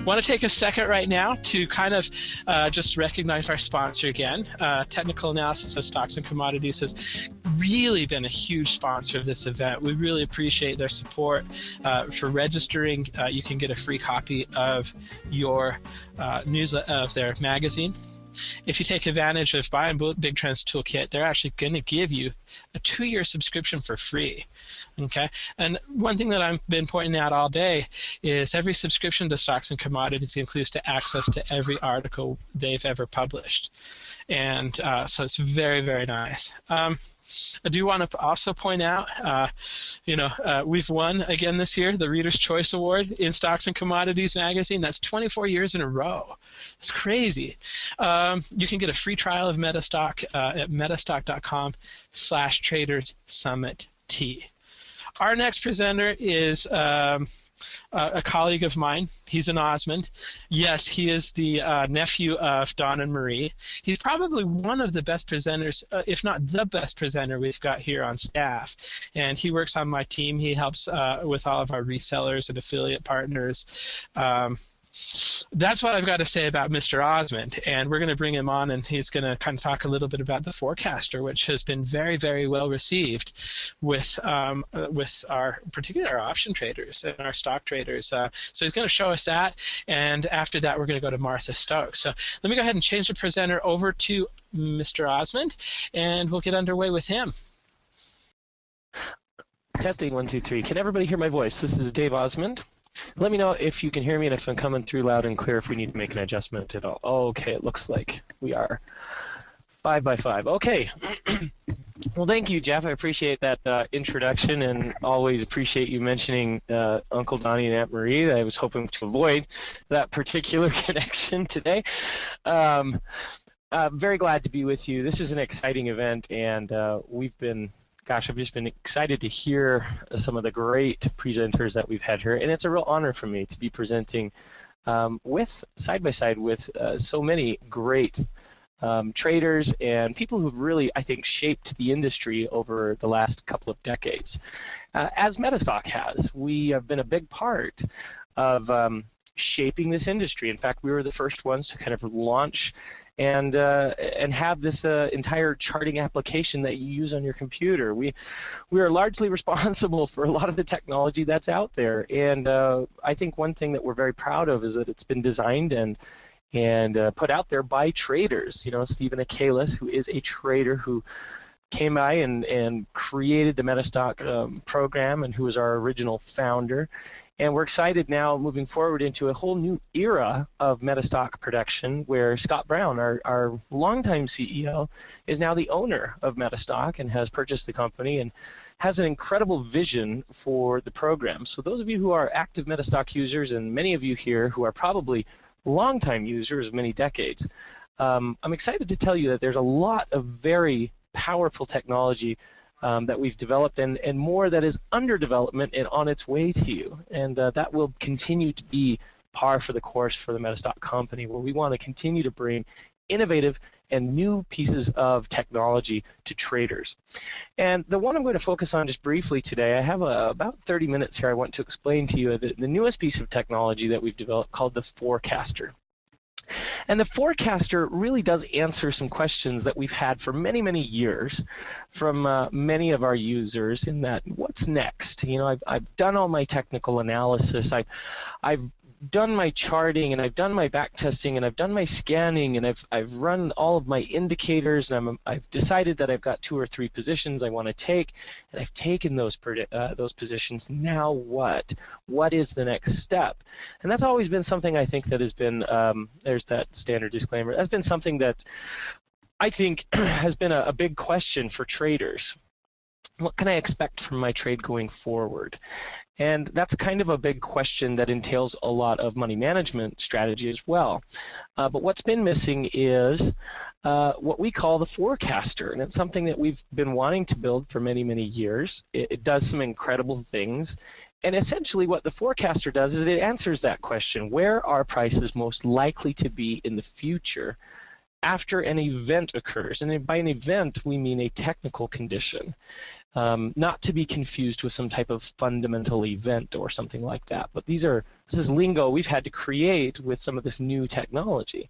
Want to take a second right now to kind of just recognize our sponsor again. Technical Analysis of Stocks and Commodities has really been a huge sponsor of this event. We really appreciate their support. For registering, you can get a free copy of your newsletter, of their magazine. If you take advantage of Buy and Big Trends Toolkit, they're actually going to give you a 2-year subscription for free. Okay, and one thing that I've been pointing out all day is every subscription to Stocks and Commodities includes access to every article they've ever published, and so it's very, very nice. I do want to also point out, we've won again this year the Reader's Choice Award in Stocks and Commodities magazine. That's 24 years in a row. It's crazy. You can get a free trial of MetaStock at metastock.com/tradersummitt. Our next presenter is a colleague of mine. He's an Osmond. Yes, he is the nephew of Don and Marie. He's probably one of the best presenters, if not the best presenter we've got here on staff. And he works on my team. He helps with all of our resellers and affiliate partners. That's what I've got to say about Mr. Osmond, and we're going to bring him on, and he's going to kind of talk a little bit about the Forecaster, which has been very, very well received with our particularly our option traders and our stock traders. So he's going to show us that, and after that we're going to go to Martha Stokes. So let me go ahead and change the presenter over to Mr. Osmond, and we'll get underway with him. Testing 1 2 3. Can everybody hear my voice? This is Dave Osmond. Let me know if you can hear me and if I'm coming through loud and clear, if we need to make an adjustment at all. Okay, it looks like we are 5 by 5. Okay. Well, thank you, Jeff. I appreciate that introduction, and always appreciate you mentioning Uncle Donnie and Aunt Marie. I was hoping to avoid that particular connection today. Very glad to be with you. This is an exciting event, and I've just been excited to hear some of the great presenters that we've had here, and it's a real honor for me to be presenting side by side with so many great traders and people who've really, I think, shaped the industry over the last couple of decades. As MetaStock has, we have been a big part of shaping this industry. In fact, we were the first ones to kind of launch and have this entire charting application that you use on your computer. We are largely responsible for a lot of the technology that's out there, and I think one thing that we're very proud of is that it's been designed and put out there by traders. You know, Stephen Akalis, who is a trader who came by and created the MetaStock program, and who was our original founder. And we're excited now moving forward into a whole new era of MetaStock production, where Scott Brown, our longtime CEO, is now the owner of MetaStock and has purchased the company and has an incredible vision for the program. So those of you who are active MetaStock users, and many of you here who are probably longtime users of many decades, I'm excited to tell you that there's a lot of very powerful technology that we've developed, and more that is under development and on its way to you. And that will continue to be par for the course for the MetaStock company, where we want to continue to bring innovative and new pieces of technology to traders. And the one I'm going to focus on just briefly today, I have about 30 minutes here. I want to explain to you the newest piece of technology that we've developed called the Forecaster. And the Forecaster really does answer some questions that we've had for many, many years from many of our users, in that, what's next? You know, I've done all my technical analysis, I've done my charting, and I've done my back testing, and I've done my scanning, and I've run all of my indicators, and I've decided that I've got 2 or 3 positions I want to take, and I've taken those positions. Now what? What is the next step? And that's always been something I think that has been, there's that standard disclaimer, that's been something that I think has been a big question for traders. What can I expect from my trade going forward? And that's kind of a big question that entails a lot of money management strategy as well. But what's been missing is what we call the Forecaster, and it's something that we've been wanting to build for many, many years. It does some incredible things. And essentially what the Forecaster does is it answers that question: where are prices most likely to be in the future? after an event occurs. And by an event, we mean a technical condition, not to be confused with some type of fundamental event or something like that. But this is lingo we've had to create with some of this new technology.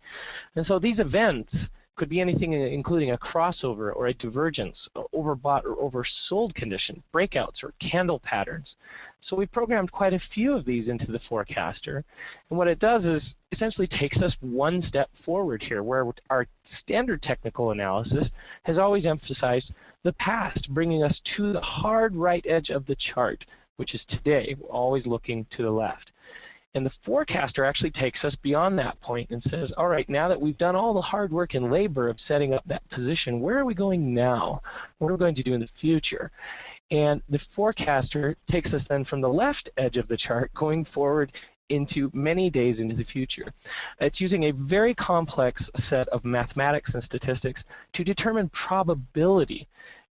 And so these events could be anything including a crossover or a divergence, overbought or oversold condition, breakouts or candle patterns. So we've programmed quite a few of these into the forecaster. And what it does is essentially takes us one step forward here, where our standard technical analysis has always emphasized the past, bringing us to the hard right edge of the chart, which is today. We're always looking to the left. And the forecaster actually takes us beyond that point and says, all right, now that we've done all the hard work and labor of setting up that position, where are we going now? What are we going to do in the future? And the forecaster takes us then from the left edge of the chart going forward into many days into the future. It's using a very complex set of mathematics and statistics to determine probability.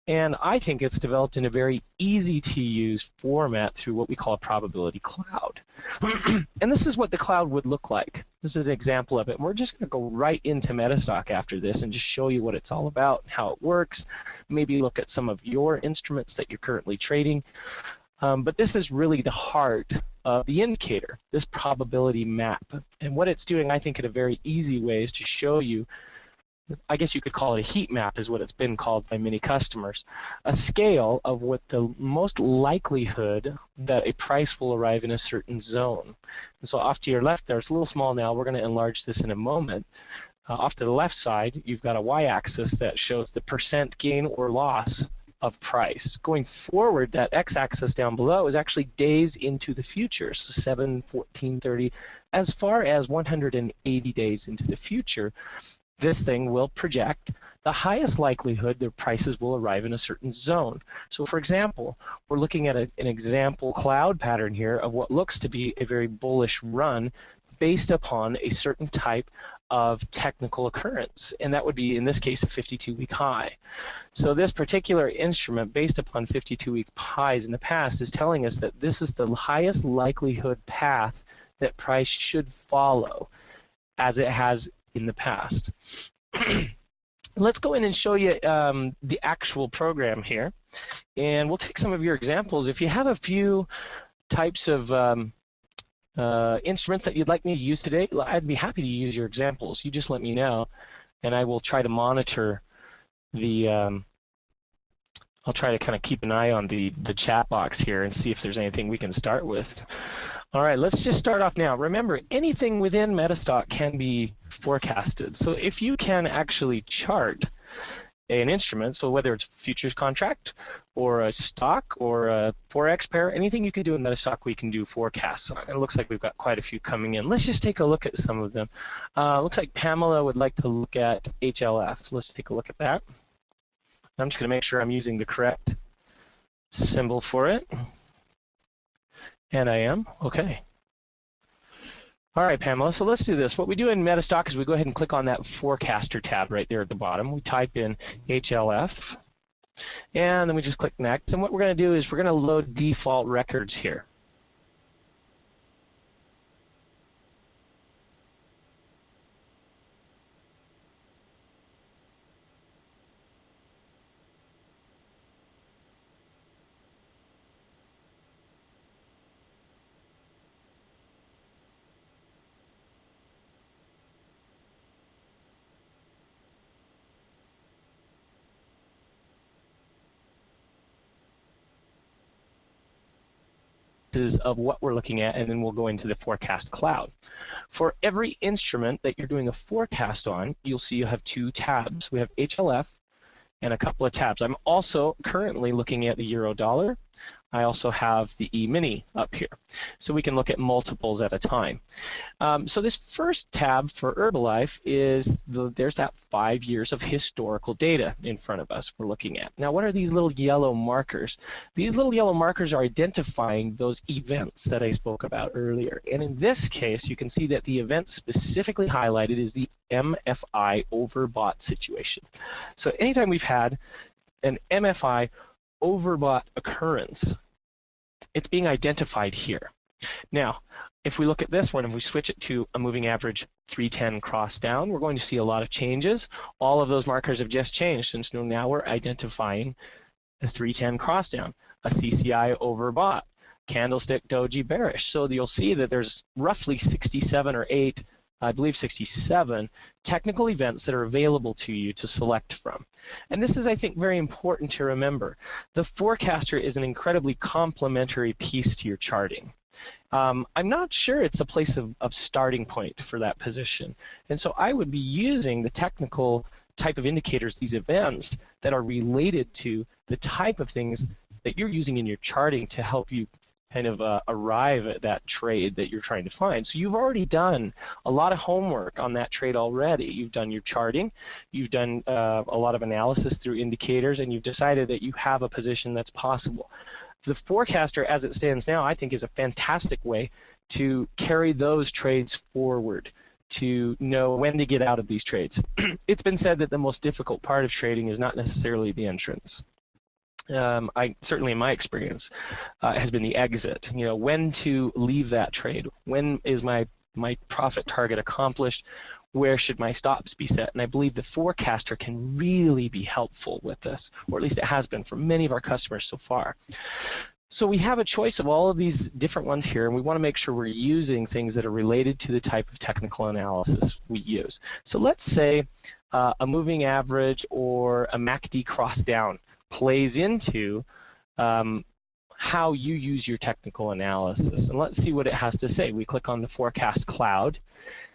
And I think it's developed in a very easy-to-use format through what we call a probability cloud. And this is what the cloud would look like. This is an example of it. And we're just going to go right into MetaStock after this and just show you what it's all about, how it works, maybe look at some of your instruments that you're currently trading. But this is really the heart of the indicator, this probability map. And what it's doing, I think, in a very easy way is to show you, I guess you could call it a heat map, is what it's been called by many customers, a scale of what the most likelihood that a price will arrive in a certain zone. And so off to your left there, it's a little small now, we're going to enlarge this in a moment. Off to the left side, you've got a y-axis that shows the percent gain or loss of price. Going forward, that x-axis down below is actually days into the future, so 7, 14, 30, as far as 180 days into the future. This thing will project the highest likelihood that prices will arrive in a certain zone. So for example, we're looking at an example cloud pattern here of what looks to be a very bullish run based upon a certain type of technical occurrence. And that would be, in this case, a 52-week high. So this particular instrument, based upon 52-week highs in the past, is telling us that this is the highest likelihood path that price should follow, as it has in the past. Let's go in and show you the actual program here, and we'll take some of your examples. If you have a few types of instruments that you'd like me to use today, I'd be happy to use your examples. You just let me know, and I will try to monitor the I'll try to kind of keep an eye on the chat box here and see if there's anything we can start with. All right, let's just start off now. Remember, anything within MetaStock can be forecasted. So if you can actually chart an instrument, so whether it's a futures contract or a stock or a Forex pair, anything you can do in MetaStock, we can do forecasts on. It looks like we've got quite a few coming in. Let's just take a look at some of them. Looks like Pamela would like to look at HLF. Let's take a look at that. I'm just going to make sure I'm using the correct symbol for it. And I am. Okay. All right, Pamela, so let's do this. What we do in MetaStock is we go ahead and click on that Forecaster tab right there at the bottom. We type in HLF, and then we just click Next. And what we're going to do is we're going to load default records here. Of what we're looking at, and then we'll go into the forecast cloud. For every instrument that you're doing a forecast on, you'll see you have two tabs. We have HLF and a couple of tabs. I'm also currently looking at the euro dollar. I also have the E-mini up here. So we can look at multiples at a time. So this first tab for Herbalife is, there's that 5 years of historical data in front of us we're looking at. Now what are these little yellow markers? These little yellow markers are identifying those events that I spoke about earlier. And in this case, you can see that the event specifically highlighted is the MFI overbought situation. So anytime we've had an MFI overbought occurrence, it's being identified here. Now, if we look at this one, if we switch it to a moving average 310 cross down, we're going to see a lot of changes. All of those markers have just changed, and so now we're identifying a 310 cross down, a CCI overbought, candlestick doji bearish. So you'll see that there's roughly 67 or 8, I believe 67 technical events that are available to you to select from. And this is, I think, very important to remember. The forecaster is an incredibly complementary piece to your charting. I'm not sure it's a place of starting point for that position. And so I would be using the technical type of indicators, these events that are related to the type of things that you're using in your charting to help you kind of arrive at that trade that you're trying to find. So you've already done a lot of homework on that trade already. You've done your charting, you've done a lot of analysis through indicators, and you've decided that you have a position that's possible. The forecaster, as it stands now, I think is a fantastic way to carry those trades forward, to know when to get out of these trades. It's been said that the most difficult part of trading is not necessarily the entrance. Certainly in my experience, has been the exit. You know, when to leave that trade. When is my profit target accomplished? Where should my stops be set? And I believe the forecaster can really be helpful with this, or at least it has been for many of our customers so far. So we have a choice of all of these different ones here, and we want to make sure we're using things that are related to the type of technical analysis we use. So let's say a moving average or a MACD cross down plays into how you use your technical analysis. And let's see what it has to say. We click on the forecast cloud,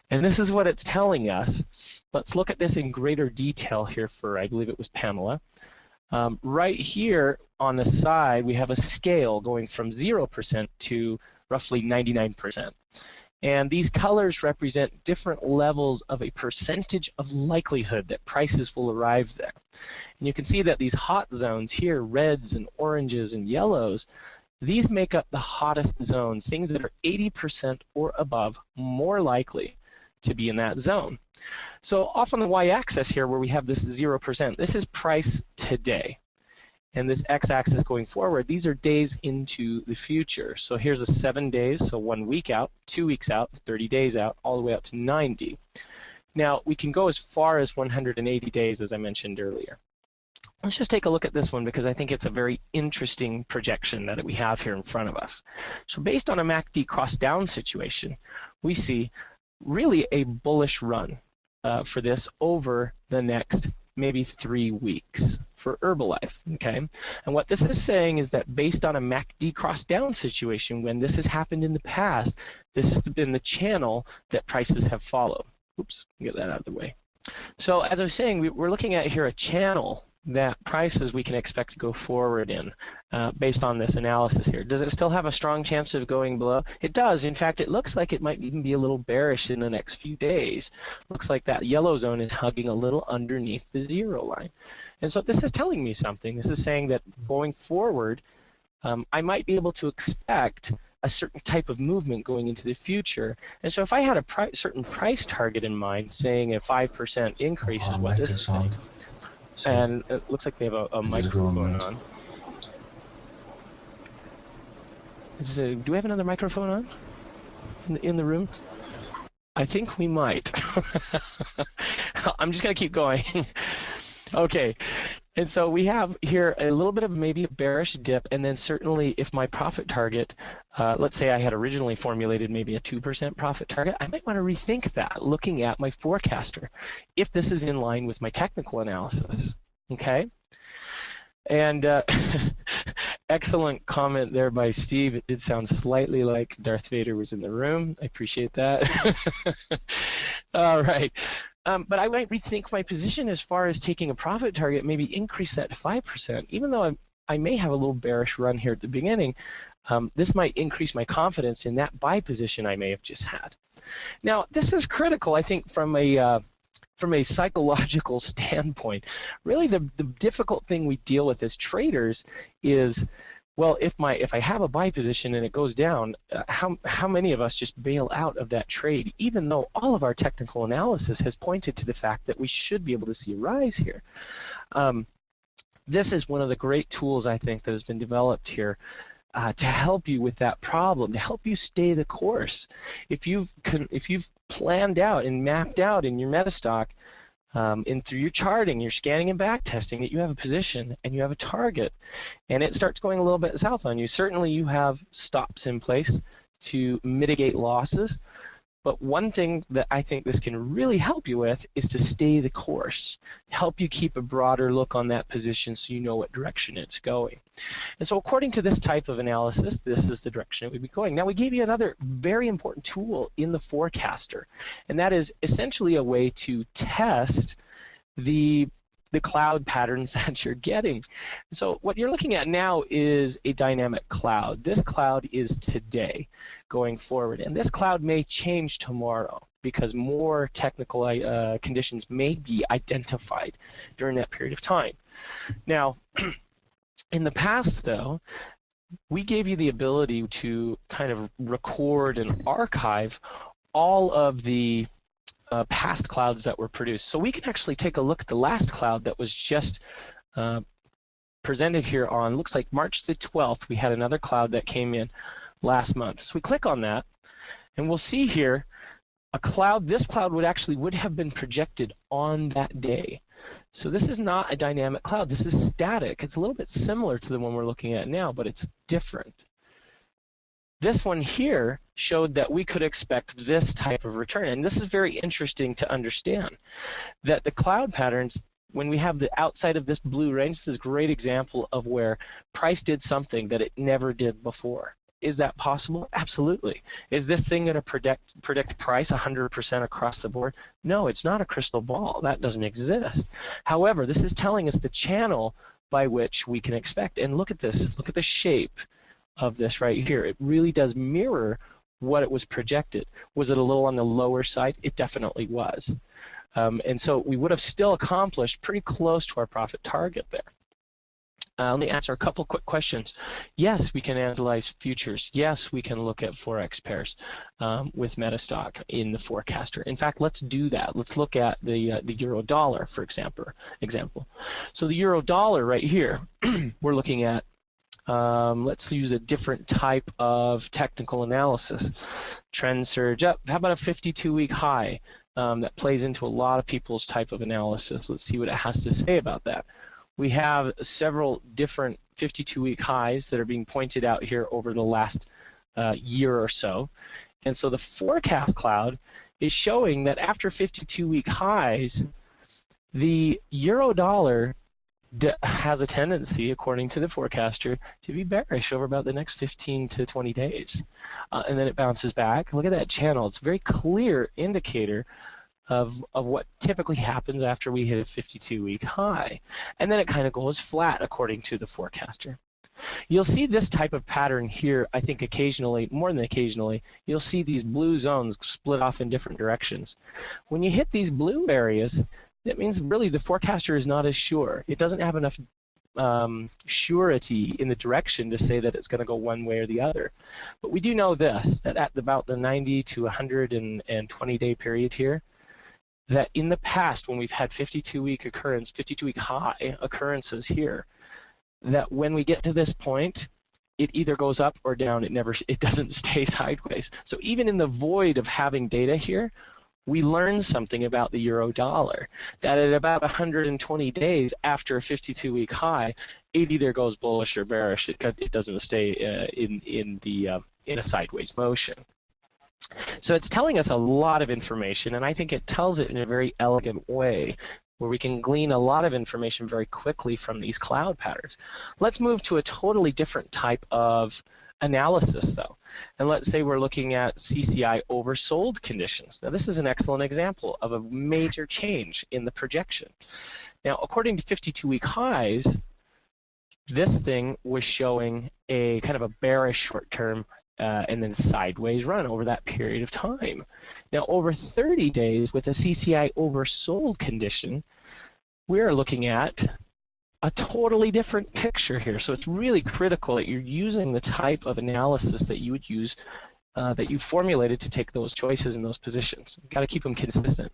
and this is what it's telling us. Let's look at this in greater detail here for, I believe it was Pamela. Right here on the side, we have a scale going from 0% to roughly 99%. And these colors represent different levels of a percentage of likelihood that prices will arrive there. And you can see that these hot zones here, reds and oranges and yellows, these make up the hottest zones, things that are 80% or above more likely to be in that zone. So off on the y-axis here where we have this 0%, this is price today. And this x-axis going forward, these are days into the future. So here's a 7 days, so 1 week out, 2 weeks out, 30 days out, all the way up to 90. Now, we can go as far as 180 days, as I mentioned earlier. Let's just take a look at this one because I think it's a very interesting projection that we have here in front of us. So based on a MACD cross-down situation, we see really a bullish run for this over the next maybe 3 weeks for Herbalife, okay? And what this is saying is that based on a MACD cross-down situation, when this has happened in the past, this has been the channel that prices have followed. Oops, get that out of the way. So as I was saying, we're looking at here a channel that prices we can expect to go forward in based on this analysis here. Does it still have a strong chance of going below? It does. In fact, it looks like it might even be a little bearish in the next few days. Looks like that yellow zone is hugging a little underneath the 0 line. And so this is telling me something. This is saying that going forward, I might be able to expect a certain type of movement going into the future. And so if I had a certain price target in mind, saying a 5% increase is what this is saying, and it looks like they have a microphone on. Do we have another microphone on in the room? I think we might. I'm just going to keep going. Okay. And so we have here a little bit of maybe a bearish dip, and then certainly if my profit target, let's say I had originally formulated maybe a 2% profit target, I might want to rethink that looking at my forecaster if this is in line with my technical analysis, okay? And excellent comment there by Steve. It did sound slightly like Darth Vader was in the room. I appreciate that. All right. But I might rethink my position as far as taking a profit target, maybe increase that to 5%. Even though I may have a little bearish run here at the beginning, this might increase my confidence in that buy position I may have just had. Now, this is critical, I think, from a psychological standpoint. Really, the difficult thing we deal with as traders is, well, if I have a buy position and it goes down, how many of us just bail out of that trade, even though all of our technical analysis has pointed to the fact that we should be able to see a rise here? This is one of the great tools, I think, that has been developed here to help you with that problem, to help you stay the course. If you've planned out and mapped out in your MetaStock, and through your charting, your scanning and back testing, that you have a position and you have a target, and it starts going a little bit south on you, certainly you have stops in place to mitigate losses. But one thing that I think this can really help you with is to stay the course, help you keep a broader look on that position so you know what direction it's going. And so according to this type of analysis, this is the direction it would be going. Now we gave you another very important tool in the forecaster, and that is essentially a way to test the cloud patterns that you're getting. So what you're looking at now is a dynamic cloud. This cloud is today going forward, and this cloud may change tomorrow because more technical conditions may be identified during that period of time. Now, in the past, though, we gave you the ability to kind of record and archive all of the past clouds that were produced. So we can actually take a look at the last cloud that was just presented here on, looks like March the 12th. We had another cloud that came in last month. So we click on that, and we'll see here a cloud. This cloud would have been projected on that day. So this is not a dynamic cloud. This is static. It's a little bit similar to the one we're looking at now, but it's different. This one here showed that we could expect this type of return, and this is very interesting to understand, that the cloud patterns, when we have the outside of this blue range, this is a great example of where price did something that it never did before. Is that possible? Absolutely. Is this thing going to predict price 100% across the board? No, it's not a crystal ball. That doesn't exist. However, this is telling us the channel by which we can expect. And look at this. Look at the shape of this right here. It really does mirror what it was projected. Was it a little on the lower side? It definitely was. And so we would have still accomplished pretty close to our profit target there. Let me answer a couple quick questions. Yes, we can analyze futures. Yes, we can look at Forex pairs with MetaStock in the forecaster. In fact, let's do that. Let's look at the euro dollar, for example. So the euro dollar right here, we're looking at, let's use a different type of technical analysis. Trend surge up. How about a 52-week high? That plays into a lot of people's type of analysis. Let's see what it has to say about that. We have several different 52-week highs that are being pointed out here over the last year or so. And so the forecast cloud is showing that after 52-week highs, the euro dollar has a tendency, according to the forecaster, to be bearish over about the next 15 to 20 days. And then it bounces back. Look at that channel. It's a very clear indicator of what typically happens after we hit a 52-week high. And then it kind of goes flat, according to the forecaster. You'll see this type of pattern here, I think occasionally, more than occasionally, you'll see these blue zones split off in different directions. When you hit these blue areas, that means really the forecaster is not as sure. It doesn't have enough surety in the direction to say that it's going to go one way or the other. But we do know this, that at about the 90 to 120-day period here, that in the past when we've had 52-week high occurrences here, that when we get to this point, it either goes up or down. It doesn't stay sideways. So even in the void of having data here, we learned something about the euro dollar, that at about 120 days after a 52-week high, it either goes bullish or bearish. It doesn't stay in a sideways motion. So it's telling us a lot of information, and I think it tells it in a very elegant way where we can glean a lot of information very quickly from these cloud patterns. Let's move to a totally different type of analysis, though. And let's say we're looking at CCI oversold conditions. Now, this is an excellent example of a major change in the projection. Now, according to 52-week highs, this thing was showing a kind of a bearish short-term and then sideways run over that period of time. Now, over 30 days with a CCI oversold condition, we're looking at a totally different picture here. So it's really critical that you're using the type of analysis that you would use, that you formulated to take those choices in those positions. You've got to keep them consistent.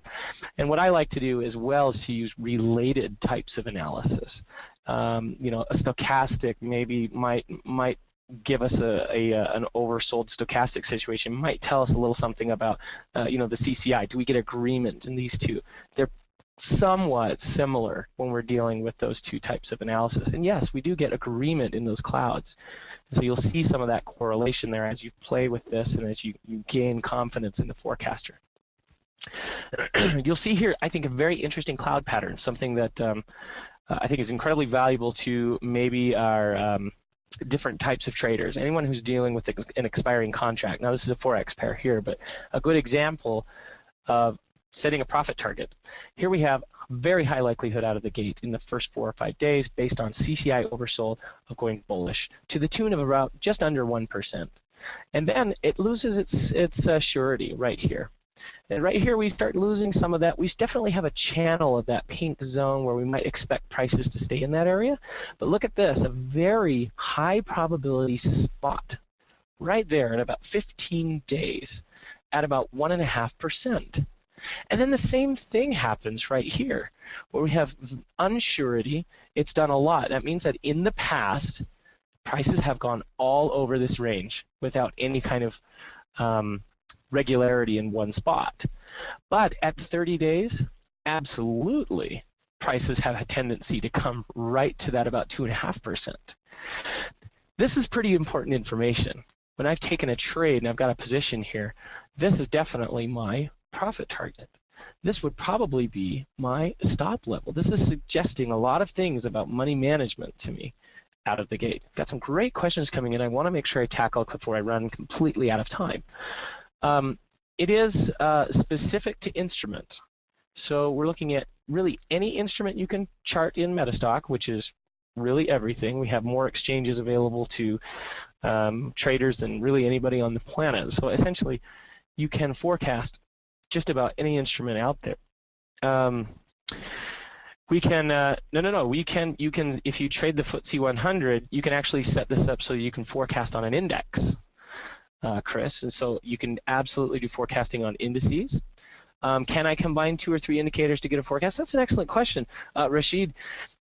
And what I like to do as well is to use related types of analysis. You know, a stochastic maybe might give us an oversold stochastic situation. It might tell us a little something about you know, the CCI. Do we get agreement in these two? They're somewhat similar when we're dealing with those two types of analysis. And yes, we do get agreement in those clouds. So you'll see some of that correlation there as you play with this and as you gain confidence in the forecaster. You'll see here, I think, a very interesting cloud pattern, something that I think is incredibly valuable to maybe our different types of traders, anyone who's dealing with an expiring contract. Now, this is a Forex pair here, but a good example of setting a profit target. Here we have very high likelihood out of the gate in the first 4 or 5 days based on CCI oversold of going bullish to the tune of about just under 1%. And then it loses its surety right here. And right here we start losing some of that. We definitely have a channel of that pink zone where we might expect prices to stay in that area. But look at this, a very high probability spot right there at about 15 days at about 1.5%. And then the same thing happens right here where we have unsurety. It's done a lot. That means that in the past, prices have gone all over this range without any kind of regularity in one spot. But at 30 days, absolutely, prices have a tendency to come right to that about 2.5%. This is pretty important information. When I've taken a trade and I've got a position here, this is definitely my profit target. This would probably be my stop level. This is suggesting a lot of things about money management to me out of the gate. Got some great questions coming in. I want to make sure I tackle before I run completely out of time. It is specific to instrument. So we're looking at really any instrument you can chart in MetaStock, which is really everything. We have more exchanges available to traders than really anybody on the planet. So essentially, you can forecast just about any instrument out there. We can you can if you trade the FTSE 100, you can actually set this up so you can forecast on an index, Chris, and so you can absolutely do forecasting on indices. Can I combine 2 or 3 indicators to get a forecast? That's an excellent question, Rashid.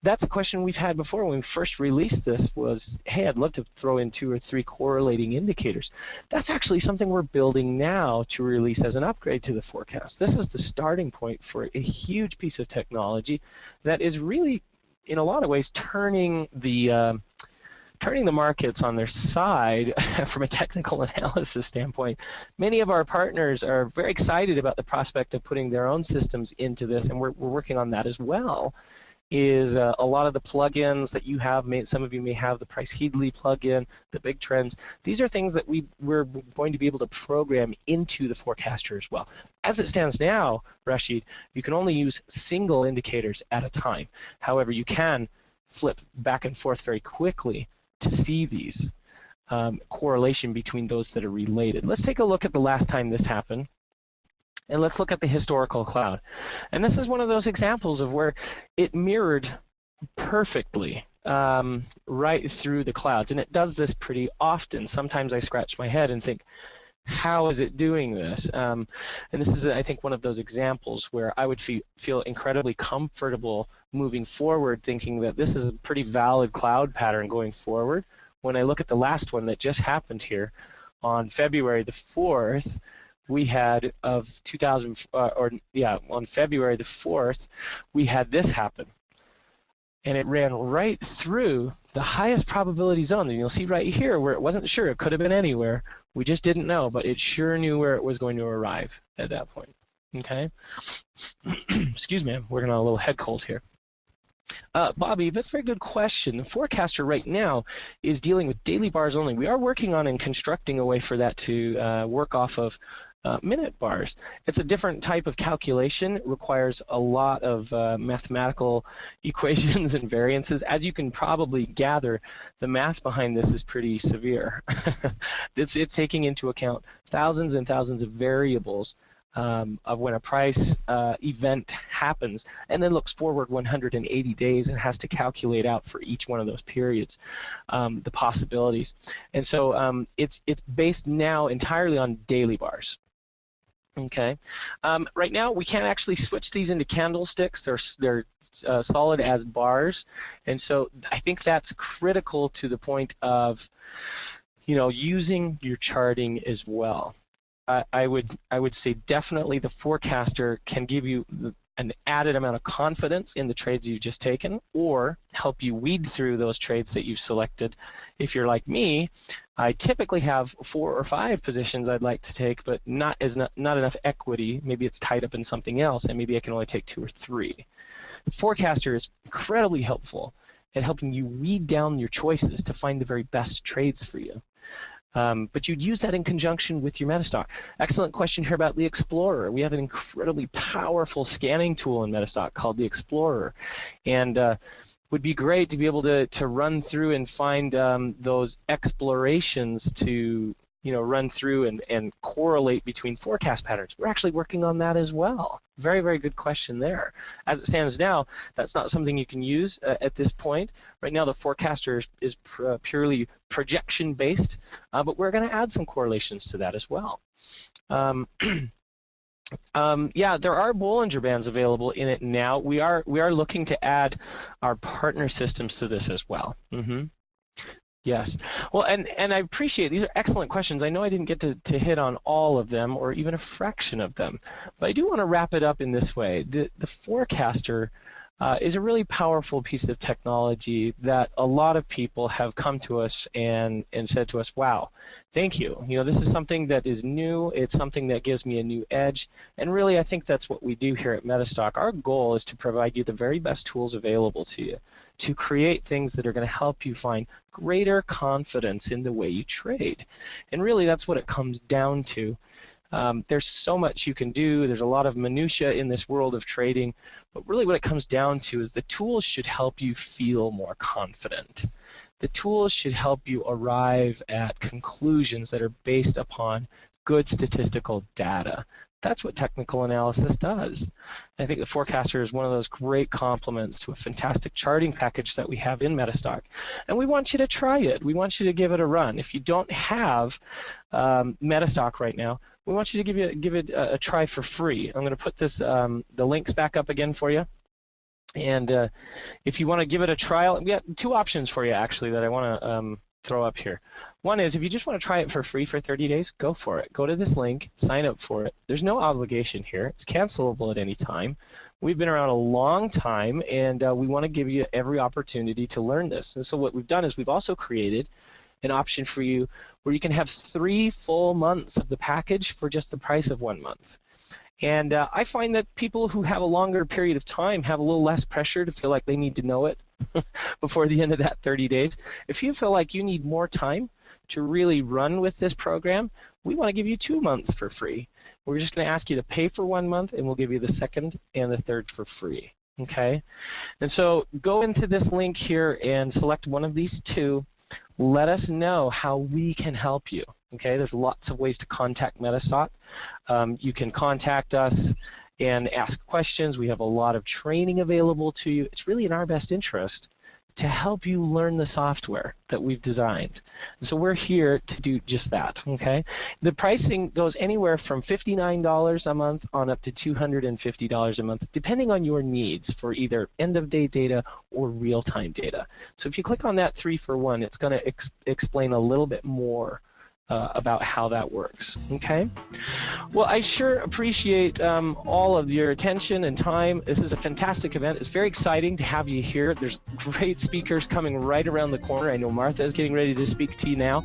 That's a question we've had before when we first released this was, hey, I'd love to throw in 2 or 3 correlating indicators. That's actually something we're building now to release as an upgrade to the forecast. This is the starting point for a huge piece of technology that is really, in a lot of ways, turning the markets on their side from a technical analysis standpoint. Many of our partners are very excited about the prospect of putting their own systems into this, and we're working on that as well. Is a lot of the plugins that you have, some of you may have the Price Headley plugin, the big trends. These are things that we're going to be able to program into the forecaster as well. As it stands now, Rashid, you can only use single indicators at a time. However, you can flip back and forth very quickly to see these correlation between those that are related. Let's take a look at the last time this happened, and let's look at the historical cloud. And this is one of those examples of where it mirrored perfectly right through the clouds, and it does this pretty often. Sometimes I scratch my head and think, how is it doing this? And this is, I think, one of those examples where I would feel incredibly comfortable moving forward, thinking that this is a pretty valid cloud pattern going forward. When I look at the last one that just happened here on February the 4th, we had on February the 4th, we had this happen. And it ran right through the highest probability zone. And you'll see right here where it wasn't sure. It could have been anywhere. We just didn't know, but it sure knew where it was going to arrive at that point. Okay? Excuse me, I'm working on a little head cold here. Bobby, that's a very good question. The forecaster right now is dealing with daily bars only. We are working on and constructing a way for that to work off of minute bars. It's a different type of calculation. It requires a lot of mathematical equations and variances. As you can probably gather, the math behind this is pretty severe. It's taking into account thousands and thousands of variables of when a price event happens, and then looks forward 180 days and has to calculate out for each one of those periods the possibilities. And so it's based now entirely on daily bars. Okay. Right now, we can't actually switch these into candlesticks. They're solid as bars, and so I think that's critical to the point of, using your charting as well. I would say definitely the forecaster can give you an added amount of confidence in the trades you've just taken, or help you weed through those trades that you've selected. If you're like me, I typically have 4 or 5 positions I'd like to take, but not enough equity. Maybe it's tied up in something else, and maybe I can only take 2 or 3. The forecaster is incredibly helpful at helping you weed down your choices to find the very best trades for you. But you'd use that in conjunction with your MetaStock. Excellent question here about the Explorer. We have an incredibly powerful scanning tool in MetaStock called the Explorer, and would be great to be able to run through and find those explorations to run through and correlate between forecast patterns. We're actually working on that as well. Very, very good question there. As it stands now, that's not something you can use at this point. Right now, the forecaster is purely projection-based, but we're going to add some correlations to that as well. Yeah, there are Bollinger Bands available in it now. We are looking to add our partner systems to this as well. Yes. Well, and I appreciate these are excellent questions. I know I didn't get to hit on all of them or even a fraction of them, but I do want to wrap it up in this way. The forecaster is a really powerful piece of technology that a lot of people have come to us and said to us, wow, thank you. This is something that is new. It's something that gives me a new edge. And really, I think that's what we do here at MetaStock. Our goal is to provide you the very best tools available to you to create things that are going to help you find greater confidence in the way you trade. And really, that's what it comes down to. There's so much you can do. There's a lot of minutia in this world of trading, but really what it comes down to is the tools should help you feel more confident. The tools should help you arrive at conclusions that are based upon good statistical data. That's what technical analysis does. I think the forecaster is one of those great complements to a fantastic charting package that we have in MetaStock. And we want you to try it. We want you to give it a run. If you don't have MetaStock right now, we want you to give it a try for free. I'm going to put this the links back up again for you. And if you want to give it a trial, we got 2 options for you actually that I want to throw up here. One is if you just want to try it for free for 30 days, go for it. Go to this link, sign up for it. There's no obligation here. It's cancelable at any time. We've been around a long time, and we want to give you every opportunity to learn this. And so what we've done is we've also created an option for you where you can have 3 full months of the package for just the price of 1 month. And I find that people who have a longer period of time have a little less pressure to feel like they need to know it before the end of that 30 days. If you feel like you need more time to really run with this program, we want to give you 2 months for free. We're just going to ask you to pay for 1 month, and we'll give you the 2nd and the 3rd for free. Okay? And so go into this link here and select one of these 2. Let us know how we can help you. Okay, there's lots of ways to contact MetaStock. You can contact us and ask questions. We have a lot of training available to you. It's really in our best interest to help you learn the software that we've designed. So we're here to do just that. Okay, the pricing goes anywhere from $59 a month on up to $250 a month, depending on your needs for either end-of-day data or real-time data. So if you click on that 3-for-1, it's going to explain a little bit more about how that works. Okay? Well, I sure appreciate all of your attention and time. This is a fantastic event. It's very exciting to have you here. There's great speakers coming right around the corner. I know Martha is getting ready to speak to you now.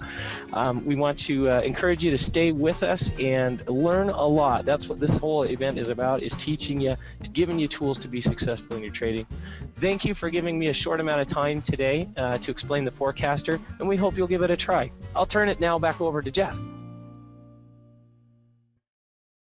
We want to encourage you to stay with us and learn a lot. That's what this whole event is about, is teaching you, giving you tools to be successful in your trading. Thank you for giving me a short amount of time today to explain the forecaster, and we hope you'll give it a try. I'll turn it now back over to Jeff.